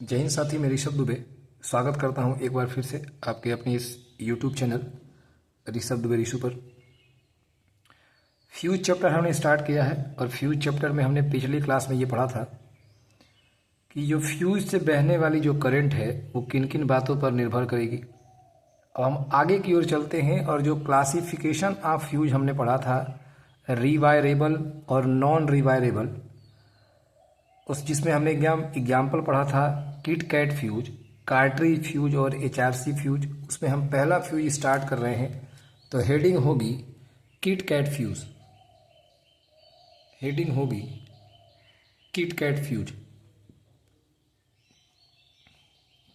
जय हिंद साथी, मैं ऋषभ दुबे स्वागत करता हूं एक बार फिर से आपके अपने इस YouTube चैनल ऋषभ दुबे ऋषु पर। फ्यूज चैप्टर हमने स्टार्ट किया है और फ्यूज चैप्टर में हमने पिछली क्लास में ये पढ़ा था कि जो फ्यूज से बहने वाली जो करंट है वो किन किन बातों पर निर्भर करेगी। अब हम आगे की ओर चलते हैं और जो क्लासिफिकेशन ऑफ फ्यूज हमने पढ़ा था, रिवायरेबल और नॉन रिवायरेबल, उस जिसमें हमने एग्जाम्पल पढ़ा था kit kat fuse, cartridge fuse और HRC फ्यूज। उसमें हम पहला फ्यूज स्टार्ट कर रहे हैं, तो हेडिंग होगी किट कैट फ्यूज। हेडिंग होगी kit kat fuse.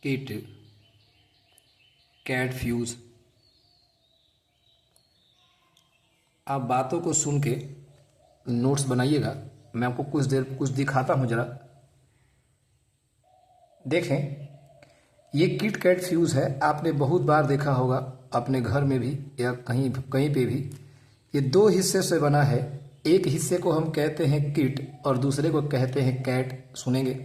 Kit kat fuse. आप बातों को सुन के नोट्स बनाइएगा। मैं आपको कुछ दिखाता हूं, जरा देखें। ये किट कैट फ्यूज है, आपने बहुत बार देखा होगा अपने घर में भी या कहीं कहीं पे भी। ये दो हिस्से से बना है। एक हिस्से को हम कहते हैं किट और दूसरे को कहते हैं कैट। सुनेंगे,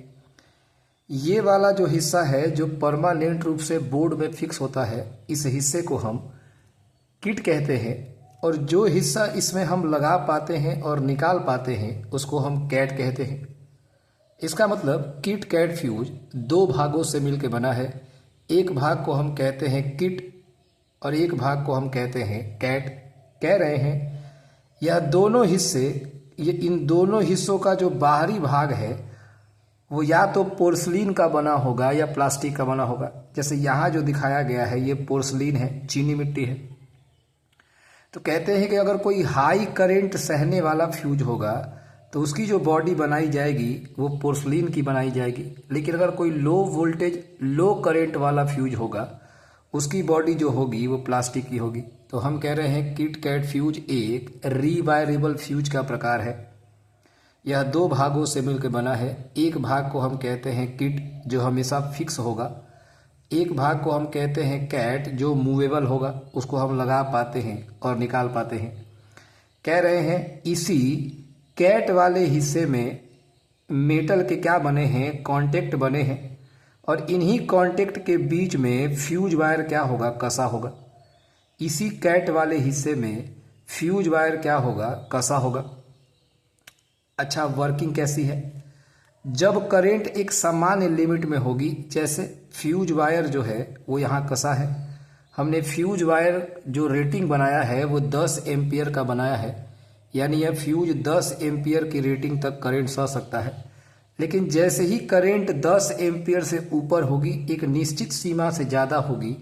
ये वाला जो हिस्सा है जो परमानेंट रूप से बोर्ड में फिक्स होता है, इस हिस्से को हम किट कहते हैं, और जो हिस्सा इसमें हम लगा पाते हैं और निकाल पाते हैं उसको हम कैट कहते हैं। इसका मतलब किट कैट फ्यूज दो भागों से मिलकर बना है। एक भाग को हम कहते हैं किट और एक भाग को हम कहते हैं कैट। कह रहे हैं यह दोनों हिस्से, इन दोनों हिस्सों का जो बाहरी भाग है वो या तो पोर्सलिन का बना होगा या प्लास्टिक का बना होगा। जैसे यहाँ जो दिखाया गया है ये पोर्सलिन है, चीनी मिट्टी है। तो कहते हैं कि अगर कोई हाई करंट सहने वाला फ्यूज होगा तो उसकी जो बॉडी बनाई जाएगी वो पोर्सलिन की बनाई जाएगी। लेकिन अगर कोई लो वोल्टेज लो करंट वाला फ्यूज होगा उसकी बॉडी जो होगी वो प्लास्टिक की होगी। तो हम कह रहे हैं किट कैट फ्यूज एक रिवायरेबल फ्यूज का प्रकार है। यह दो भागों से मिलकर बना है। एक भाग को हम कहते हैं किट जो हमेशा फिक्स होगा, एक भाग को हम कहते हैं कैट जो मूवेबल होगा, उसको हम लगा पाते हैं और निकाल पाते हैं। कह रहे हैं इसी कैट वाले हिस्से में मेटल के क्या बने हैं, कॉन्टेक्ट बने हैं, और इन्हीं कॉन्टेक्ट के बीच में फ्यूज वायर क्या होगा, कसा होगा। इसी कैट वाले हिस्से में फ्यूज वायर क्या होगा, कसा होगा। अच्छा, वर्किंग कैसी है? जब करंट एक सामान्य लिमिट में होगी, जैसे फ्यूज वायर जो है वो यहाँ कसा है। हमने फ्यूज वायर जो रेटिंग बनाया है वो 10 एम्पियर का बनाया है, यानी यह फ्यूज 10 एम्पियर की रेटिंग तक करंट सह सकता है। लेकिन जैसे ही करंट 10 एम्पियर से ऊपर होगी, एक निश्चित सीमा से ज़्यादा होगी,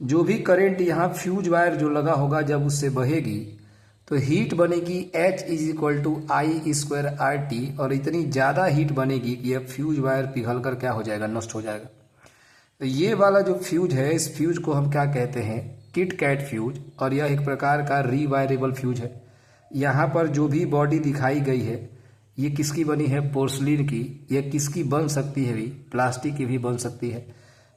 जो भी करंट यहाँ फ्यूज वायर जो लगा होगा जब उससे बहेगी तो हीट बनेगी H = I²RT, और इतनी ज़्यादा हीट बनेगी कि यह फ्यूज वायर पिघल कर क्या हो जाएगा, नष्ट हो जाएगा। तो ये वाला जो फ्यूज है, इस फ्यूज को हम क्या कहते हैं, किट कैट फ्यूज, और यह एक प्रकार का रिवायरेबल फ्यूज है। यहाँ पर जो भी बॉडी दिखाई गई है ये किसकी बनी है, पोर्सलिन की। यह किसकी बन सकती है भी, प्लास्टिक की भी बन सकती है।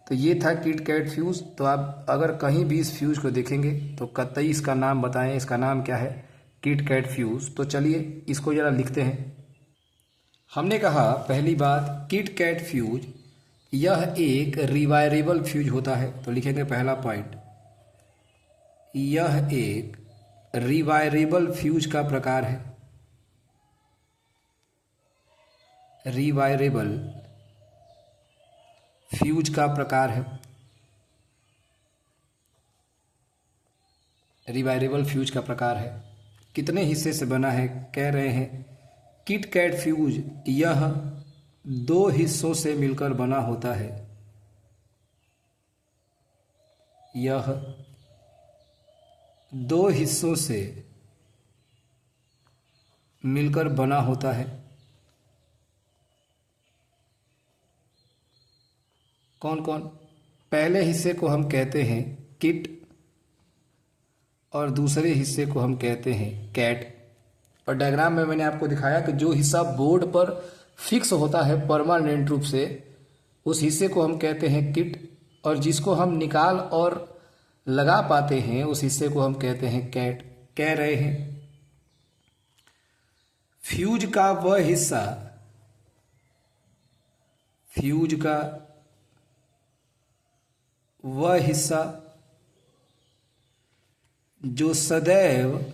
तो ये था किट कैट फ्यूज। तो आप अगर कहीं भी इस फ्यूज को देखेंगे तो कतई इसका नाम बताएं, इसका नाम क्या है, किट कैट फ्यूज। तो चलिए इसको जरा लिखते हैं। हमने कहा पहली बात, किट कैट फ्यूज यह एक रिवायरेबल फ्यूज होता है। तो लिखेंगे पहला पॉइंट, यह एक रिवायरेबल फ्यूज का प्रकार है। रिवायरेबल फ्यूज का प्रकार है। रिवायरेबल फ्यूज का प्रकार है। कितने हिस्से से बना है? कह रहे हैं किट कैट फ्यूज यह दो हिस्सों से मिलकर बना होता है। यह दो हिस्सों से मिलकर बना होता है। कौन कौन? पहले हिस्से को हम कहते हैं किट और दूसरे हिस्से को हम कहते हैं कैट। और डायग्राम में मैंने आपको दिखाया कि जो हिस्सा बोर्ड पर फिक्स होता है परमानेंट रूप से, उस हिस्से को हम कहते हैं किट, और जिसको हम निकाल और लगा पाते हैं उस हिस्से को हम कहते हैं कैट। कह रहे हैं फ्यूज का वह हिस्सा फ्यूज का वह हिस्सा जो सदैव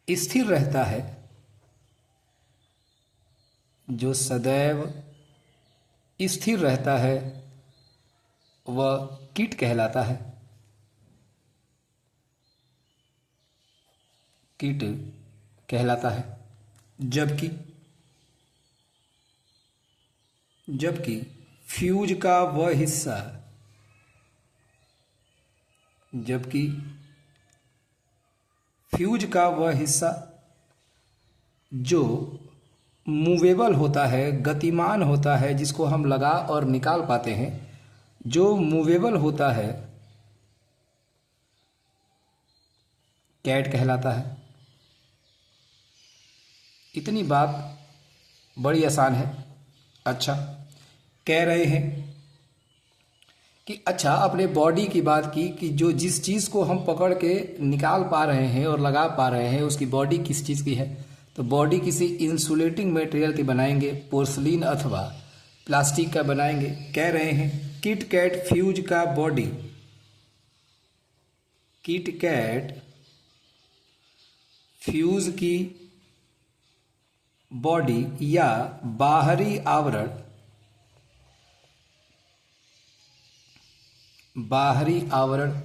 स्थिर रहता है, जो सदैव स्थिर रहता है, वह कीट कहलाता है। कीट कहलाता है। जबकि फ्यूज का वह हिस्सा, जबकि फ्यूज का वह हिस्सा जो मूवेबल होता है, गतिमान होता है, जिसको हम लगा और निकाल पाते हैं, जो मूवेबल होता है, कैट कहलाता है। इतनी बात बड़ी आसान है। अच्छा, कह रहे हैं कि अच्छा, अपने बॉडी की बात की कि जो जिस चीज़ को हम पकड़ के निकाल पा रहे हैं और लगा पा रहे हैं, उसकी बॉडी किस चीज़ की है? तो बॉडी किसी इंसुलेटिंग मटेरियल की बनाएंगे, पोर्सलिन अथवा प्लास्टिक का बनाएंगे। कह रहे हैं किट कैट फ्यूज का बॉडी, किट कैट फ्यूज की बॉडी या बाहरी आवरण, बाहरी आवरण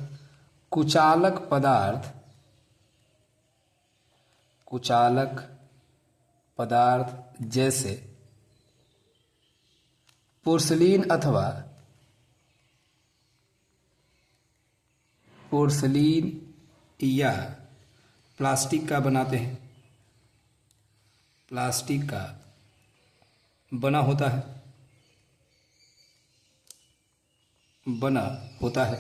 कुचालक पदार्थ, कुचालक पदार्थ जैसे पोर्सलिन अथवा पोर्सलिन या प्लास्टिक का बनाते हैं, प्लास्टिक का बना होता है, बना होता है,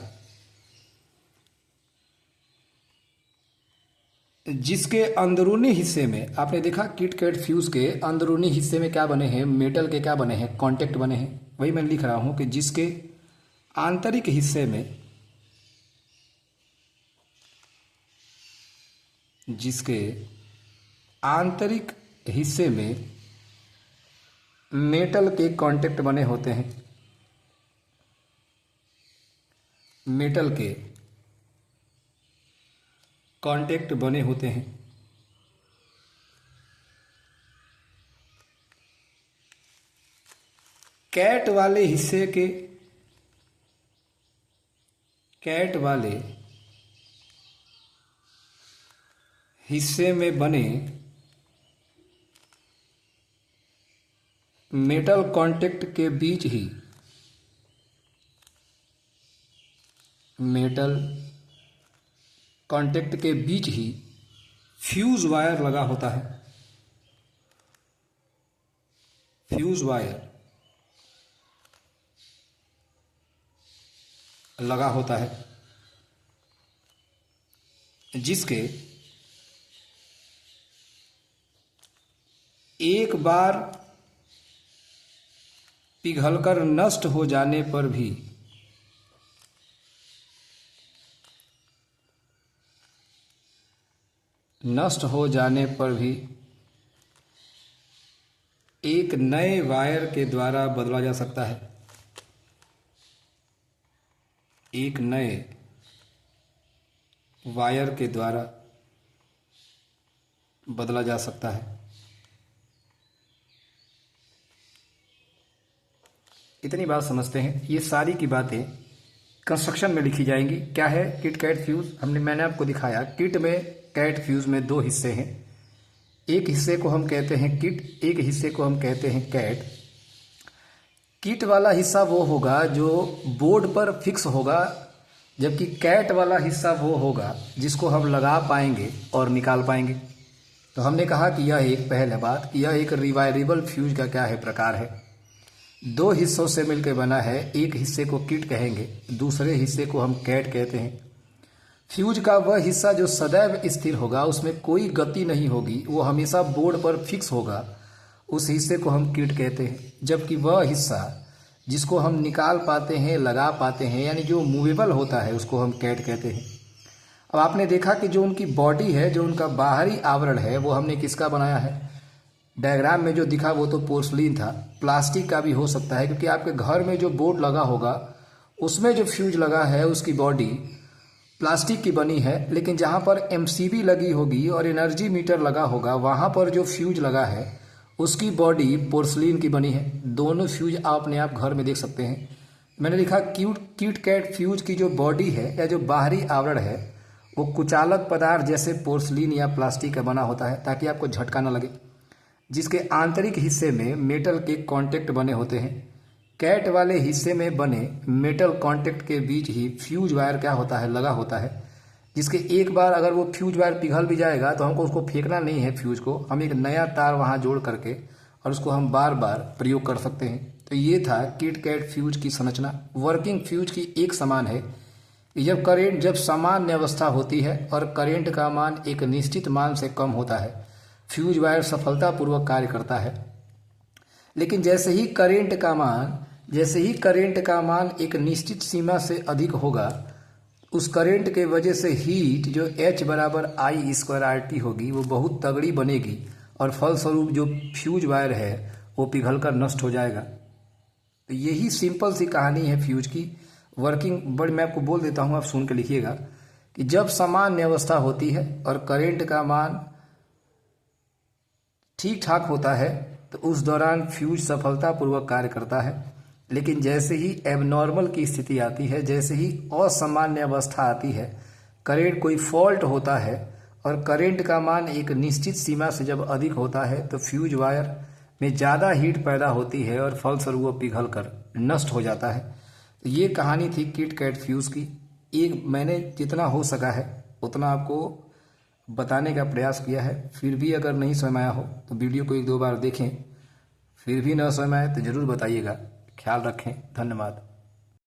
जिसके अंदरूनी हिस्से में आपने देखा किट कैट फ्यूज के अंदरूनी हिस्से में क्या बने हैं? मेटल के क्या बने हैं? कॉन्टेक्ट बने हैं। वही मैं लिख रहा हूं कि जिसके आंतरिक हिस्से में, जिसके आंतरिक हिस्से में मेटल के कॉन्टेक्ट बने होते हैं, मेटल के कॉन्टेक्ट बने होते हैं। कैट वाले हिस्से के, कैट वाले हिस्से में बने मेटल कांटेक्ट के बीच ही, मेटल कांटेक्ट के बीच ही फ्यूज वायर लगा होता है, फ्यूज वायर लगा होता है, जिसके एक बार पिघलकर नष्ट हो जाने पर भी एक नए वायर के द्वारा बदला जा सकता है, एक नए वायर के द्वारा बदला जा सकता है। इतनी बात समझते हैं। ये सारी की बातें कंस्ट्रक्शन में लिखी जाएंगी। क्या है किट कैट फ्यूज? मैंने आपको दिखाया किट में, कैट फ्यूज में दो हिस्से हैं। एक हिस्से को हम कहते हैं किट, एक हिस्से को हम कहते हैं कैट। किट वाला हिस्सा वो होगा जो बोर्ड पर फिक्स होगा, जबकि कैट वाला हिस्सा वो होगा जिसको हम लगा पाएंगे और निकाल पाएंगे। तो हमने कहा कि यह एक, पहले बात कि यह एक रिवायरेबल फ्यूज का क्या है, प्रकार है। दो हिस्सों से मिलकर बना है। एक हिस्से को किट कहेंगे, दूसरे हिस्से को हम कैट कहते हैं। फ्यूज का वह हिस्सा जो सदैव स्थिर होगा, उसमें कोई गति नहीं होगी, वो हमेशा बोर्ड पर फिक्स होगा, उस हिस्से को हम किट कहते हैं। जबकि वह हिस्सा जिसको हम निकाल पाते हैं, लगा पाते हैं, यानी जो मूवेबल होता है, उसको हम कैट कहते हैं। अब आपने देखा कि जो उनकी बॉडी है, जो उनका बाहरी आवरण है, वो हमने किसका बनाया है? डायग्राम में जो दिखा वो तो पोर्सलिन था। प्लास्टिक का भी हो सकता है, क्योंकि आपके घर में जो बोर्ड लगा होगा उसमें जो फ्यूज लगा है उसकी बॉडी प्लास्टिक की बनी है, लेकिन जहाँ पर एमसीबी लगी होगी और एनर्जी मीटर लगा होगा वहाँ पर जो फ्यूज लगा है उसकी बॉडी पोर्सलिन की बनी है। दोनों फ्यूज आपने आप घर में देख सकते हैं। मैंने लिखा किट कैट फ्यूज की जो बॉडी है या जो बाहरी आवरण है वो कुचालक पदार्थ जैसे पोर्सलिन या प्लास्टिक का बना होता है ताकि आपको झटका न लगे, जिसके आंतरिक हिस्से में मेटल के कॉन्टेक्ट बने होते हैं। कैट वाले हिस्से में बने मेटल कॉन्टेक्ट के बीच ही फ्यूज वायर क्या होता है, लगा होता है, जिसके एक बार अगर वो फ्यूज वायर पिघल भी जाएगा तो हमको उसको फेंकना नहीं है फ्यूज को, हम एक नया तार वहाँ जोड़ करके और उसको हम बार बार प्रयोग कर सकते हैं। तो ये था किट कैट फ्यूज की संरचना। वर्किंग फ्यूज की एक समान है कि जब सामान्य अवस्था होती है और करंट का मान एक निश्चित मान से कम होता है, फ्यूज वायर सफलतापूर्वक कार्य करता है। लेकिन जैसे ही करंट का मान एक निश्चित सीमा से अधिक होगा, उस करंट के वजह से हीट जो H बराबर I² RT होगी वो बहुत तगड़ी बनेगी और फलस्वरूप जो फ्यूज वायर है वो पिघलकर नष्ट हो जाएगा। तो यही सिंपल सी कहानी है फ्यूज की वर्किंग। बड़ी मैं आपको बोल देता हूँ, आप सुन के लिखिएगा कि जब सामान्य अवस्था होती है और करंट का मान ठीक ठाक होता है तो उस दौरान फ्यूज सफलतापूर्वक कार्य करता है। लेकिन जैसे ही एबनॉर्मल की स्थिति आती है, जैसे ही असामान्य अवस्था आती है, करंट कोई फॉल्ट होता है और करंट का मान एक निश्चित सीमा से जब अधिक होता है तो फ्यूज वायर में ज़्यादा हीट पैदा होती है और फलस्वरूप वो पिघल कर नष्ट हो जाता है। तो ये कहानी थी किट कैट फ्यूज़ की। एक मैंने जितना हो सका है उतना आपको बताने का प्रयास किया है। फिर भी अगर नहीं समझ आया हो तो वीडियो को 1-2 बार देखें, फिर भी न समझ आए तो ज़रूर बताइएगा। ख्याल रखें। धन्यवाद।